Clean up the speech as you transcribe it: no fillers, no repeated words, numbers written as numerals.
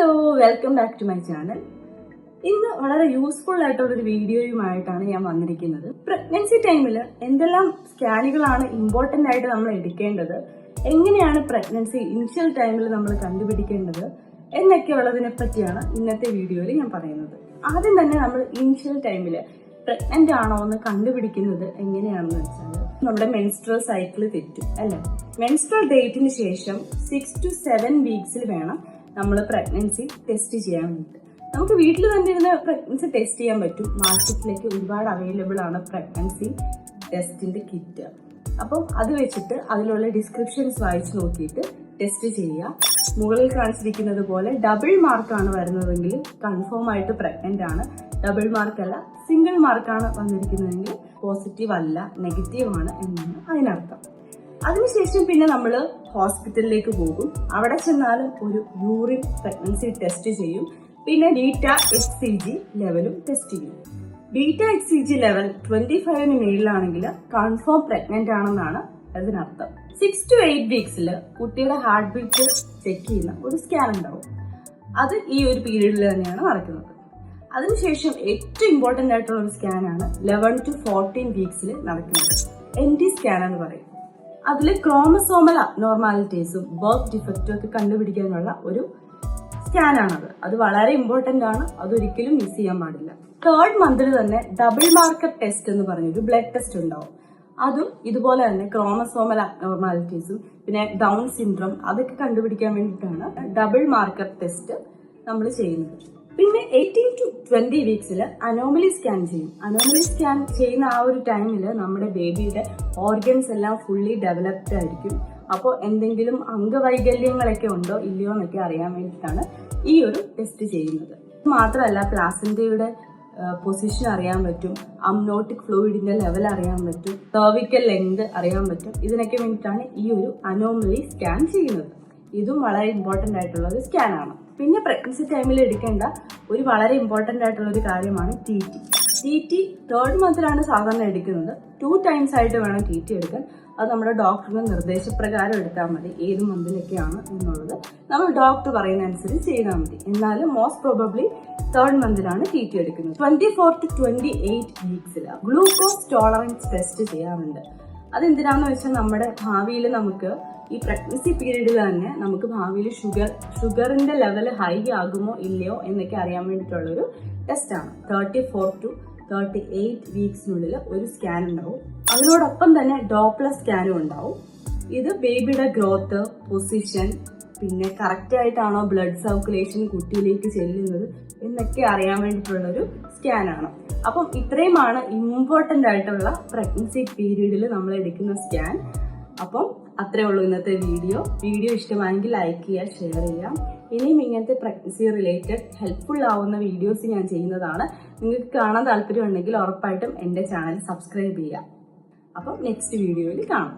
Hello, welcome back to my channel. ഇന്ന് വളരെ useful ആയിട്ടുള്ളൊരു വീഡിയോയുമായിട്ടാണ് ഞാൻ വന്നിരിക്കുന്നത്. പ്രഗ്നൻസി ടൈമിൽ എന്തെല്ലാം സ്കാനുകളാണ് ഇമ്പോർട്ടന്റ് ആയിട്ട് നമ്മൾ എടുക്കേണ്ടത്, എങ്ങനെയാണ് പ്രഗ്നൻസി ഇനിഷ്യൽ ടൈമിൽ നമ്മൾ കണ്ടുപിടിക്കേണ്ടത് എന്നൊക്കെ ഉള്ളതിനെ പറ്റിയാണ് ഇന്നത്തെ വീഡിയോയിൽ ഞാൻ പറയുന്നത്. ആദ്യം തന്നെ നമ്മൾ ഇനിഷ്യൽ ടൈമിൽ പ്രഗ്നന്റ് ആണോ എന്ന് കണ്ടുപിടിക്കുന്നത് എങ്ങനെയാണെന്ന് വെച്ചാൽ, നമ്മുടെ മെൻസ്ട്രൽ സൈക്കിൾ തെറ്റും അല്ലെ. മെൻസ്ട്രൽ ഡേറ്റിന് ശേഷം 6 to 7 വീക്സിൽ വേണം നമ്മൾ പ്രഗ്നൻസി ടെസ്റ്റ് ചെയ്യാൻ വേണ്ടി. നമുക്ക് വീട്ടിൽ തന്നെ ഇരുന്ന് പ്രഗ്നൻസി ടെസ്റ്റ് ചെയ്യാൻ പറ്റും. മാർക്കറ്റിലേക്ക് ഒരുപാട് അവൈലബിൾ ആണ് പ്രഗ്നൻസി ടെസ്റ്റിന്റെ കിറ്റ്. അപ്പം അത് വെച്ചിട്ട് അതിലുള്ള ഡിസ്ക്രിപ്ഷൻസ് വായിച്ച് നോക്കിയിട്ട് ടെസ്റ്റ് ചെയ്യുക. മുകളിൽ കാണിച്ചിരിക്കുന്നത് പോലെ ഡബിൾ മാർക്കാണ് വരുന്നതെങ്കിൽ കൺഫേം ആയിട്ട് പ്രഗ്നന്റ് ആണ്. ഡബിൾ മാർക്കല്ല, സിംഗിൾ മാർക്കാണ് വന്നിരിക്കുന്നതെങ്കിൽ പോസിറ്റീവ് അല്ല, നെഗറ്റീവ് ആണ് എന്നാണ് അതിനർത്ഥം. അതിനുശേഷം പിന്നെ നമ്മൾ ഹോസ്പിറ്റലിലേക്ക് പോകും. അവിടെ ചെന്നാലും ഒരു യൂറിൻ പ്രഗ്നൻസി ടെസ്റ്റ് ചെയ്യും. പിന്നെ β-HCG ലെവലും ടെസ്റ്റ് ചെയ്യും. β-HCG ലെവൽ 25-ന് മേളിലാണെങ്കിൽ കൺഫേം പ്രഗ്നന്റ് ആണെന്നാണ് അതിനർത്ഥം. 6 to 8 വീക്സിൽ കുട്ടിയുടെ ഹാർട്ട് ബീറ്റ് ചെക്ക് ചെയ്യുന്ന ഒരു സ്കാൻ ഉണ്ടാവും. അത് ഈ ഒരു പീരീഡിൽ തന്നെയാണ് നടക്കുന്നത്. അതിനുശേഷം ഏറ്റവും ഇമ്പോർട്ടന്റ് ആയിട്ടുള്ള ഒരു സ്കാനാണ് 11 to 14 വീക്സിൽ നടക്കുന്നത്. NT സ്കാൻ എന്ന് പറയും. അതിൽ ക്രോമസോമൽ അബ്നോർമാലിറ്റീസും ബർത്ത് ഡിഫക്റ്റും ഒക്കെ കണ്ടുപിടിക്കാനുള്ള ഒരു സ്കാനാണത്. അത് വളരെ ഇമ്പോർട്ടന്റ് ആണ്, അതൊരിക്കലും മിസ് ചെയ്യാൻ പാടില്ല. 3rd മന്തിൽ തന്നെ ഡബിൾ മാർക്കർ ടെസ്റ്റ് എന്ന് പറഞ്ഞൊരു ബ്ലഡ് ടെസ്റ്റ് ഉണ്ടാവും. അതും ഇതുപോലെ തന്നെ ക്രോമസോമൽ അബ്നോർമാലിറ്റീസും പിന്നെ ഡൗൺ സിൻഡ്രോം അതൊക്കെ കണ്ടുപിടിക്കാൻ വേണ്ടിയിട്ടാണ് ഡബിൾ മാർക്കർ ടെസ്റ്റ് നമ്മൾ ചെയ്യുന്നത്. പിന്നെ 18 to 20 വീക്സിൽ അനോമലി സ്കാൻ ചെയ്യും. അനോമലി സ്കാൻ ചെയ്യുന്ന ആ ഒരു ടൈമിൽ നമ്മുടെ ബേബിയുടെ ഓർഗൻസ് എല്ലാം ഫുള്ളി ഡെവലപ്ഡ് ആയിരിക്കും. അപ്പോൾ എന്തെങ്കിലും അംഗവൈകല്യങ്ങളൊക്കെ ഉണ്ടോ ഇല്ലയോ എന്നൊക്കെ അറിയാൻ വേണ്ടിയിട്ടാണ് ഈ ഒരു ടെസ്റ്റ് ചെയ്യുന്നത്. മാത്രമല്ല പ്ലാസന്റയുടെ പൊസിഷൻ അറിയാൻ പറ്റും, അമ്നോട്ടിക് ഫ്ലൂയിഡിന്റെ ലെവൽ അറിയാൻ പറ്റും, സെർവിക്കൽ ലെങ്ത് അറിയാൻ പറ്റും. ഇതിനൊക്കെ വേണ്ടിയിട്ടാണ് ഈ ഒരു അനോമലി സ്കാൻ ചെയ്യുന്നത്. ഇതും വളരെ ഇമ്പോർട്ടന്റ് ആയിട്ടുള്ള ഒരു സ്കാനാണ്. പിന്നെ പ്രഗ്നൻസി ടൈമിൽ എടുക്കേണ്ട ഒരു വളരെ ഇമ്പോർട്ടന്റ് ആയിട്ടുള്ള ഒരു കാര്യമാണ് TT. 3rd മന്തിലാണ് സാധാരണ എടുക്കുന്നത്. 2 times ആയിട്ട് വേണം TT എടുക്കാൻ. അത് നമ്മുടെ ഡോക്ടറിന്റെ നിർദ്ദേശപ്രകാരം എടുത്താൽ മതി. ഏത് മന്തിലൊക്കെയാണ് എന്നുള്ളത് നമ്മൾ ഡോക്ടർ പറയുന്ന അനുസരിച്ച് ചെയ്താൽ മതി. എന്നാലും മോസ്റ്റ് പ്രോബബ്ലി 3rd മന്തിലാണ് TT എടുക്കുന്നത്. 24 to 28 വീക്സിൽ ഗ്ലൂക്കോസ് ടോളറൻസ് ടെസ്റ്റ് ചെയ്യാറുണ്ട്. അതെന്തിനാന്ന് വെച്ചാൽ നമ്മുടെ ഭാവിയിൽ നമുക്ക് ഈ പ്രഗ്നൻസി പീരീഡിൽ തന്നെ നമുക്ക് ഭാവിയിൽ ഷുഗറിന്റെ ലെവൽ ഹൈ ആകുമോ ഇല്ലയോ എന്നൊക്കെ അറിയാൻ വേണ്ടിയിട്ടുള്ളൊരു ടെസ്റ്റാണ്. 34 to 38 വീക്സിനുള്ളിൽ ഒരു സ്കാൻ ഉണ്ടാവും. അതിനോടൊപ്പം തന്നെ ഡോപ്ലർ സ്കാനും ഉണ്ടാവും. ഇത് ബേബിയുടെ ഗ്രോത്ത്, പൊസിഷൻ, പിന്നെ കറക്റ്റ് ആയിട്ടാണോ ബ്ലഡ് സർക്കുലേഷൻ കുട്ടിയിലേക്ക് ചെല്ലുന്നത് എന്നൊക്കെ അറിയാൻ വേണ്ടിയിട്ടുള്ളൊരു സ്കാനാണ്. അപ്പം ഇത്രയുമാണ് ഇമ്പോർട്ടന്റ് ആയിട്ടുള്ള പ്രഗ്നൻസി പീരീഡിൽ നമ്മൾ എടുക്കുന്ന സ്കാൻ. അപ്പം അത്രേ ഉള്ളൂ ഇന്നത്തെ വീഡിയോ. ഇഷ്ടമായെങ്കിൽ ലൈക്ക് ചെയ്യുക, ഷെയർ ചെയ്യാം. ഇനിയും ഇങ്ങനത്തെ പ്രഗ്നൻസി റിലേറ്റഡ് ഹെൽപ്ഫുൾ ആവുന്ന വീഡിയോസ് ഞാൻ ചെയ്യുന്നതാണ്. നിങ്ങൾക്ക് കാണാൻ താല്പര്യം ഉണ്ടെങ്കിൽ ഉറപ്പായിട്ടും എൻ്റെ ചാനൽ സബ്സ്ക്രൈബ് ചെയ്യുക. അപ്പം നെക്സ്റ്റ് വീഡിയോയിൽ കാണാം.